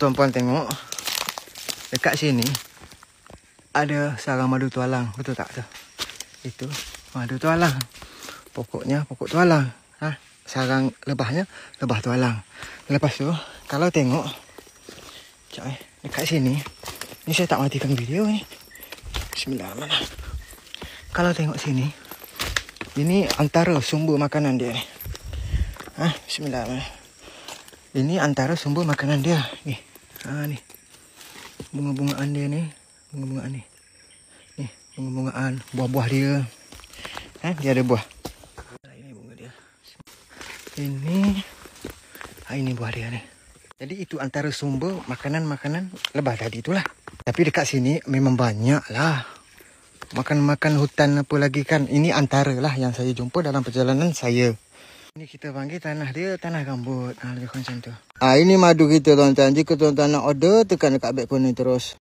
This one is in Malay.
Tuan-puan tengok. Dekat sini ada sarang madu tualang. Betul tak tu? Itu madu tualang. Pokoknya pokok tualang. Sarang lebahnya lebah tualang. Lepas tu kalau tengok sekejap dekat sini. Ni saya tak matikan video ni. Bismillahirrahmanirrahim. Kalau tengok sini, ini antara sumber makanan dia ni. Bismillahirrahmanirrahim. Ini antara sumber makanan dia. Ni. Ni. Bunga-bungaan dia ni. Bunga-bungaan ni. Ni, bunga-bungaan. Buah-buah dia. Dia ada buah. Ini bunga dia. Ini buah dia ni. Jadi itu antara sumber makanan-makanan lebah tadi itulah. Tapi dekat sini memang banyak lah. Makan-makan hutan apa lagi kan. Ini antara lah yang saya jumpa dalam perjalanan saya. Ini kita panggil tanah dia tanah gambut. Lebih kurang macam tu. Ini madu kita tuan-tuan. Jika tuan-tuan nak order, tekan dekat back ni terus.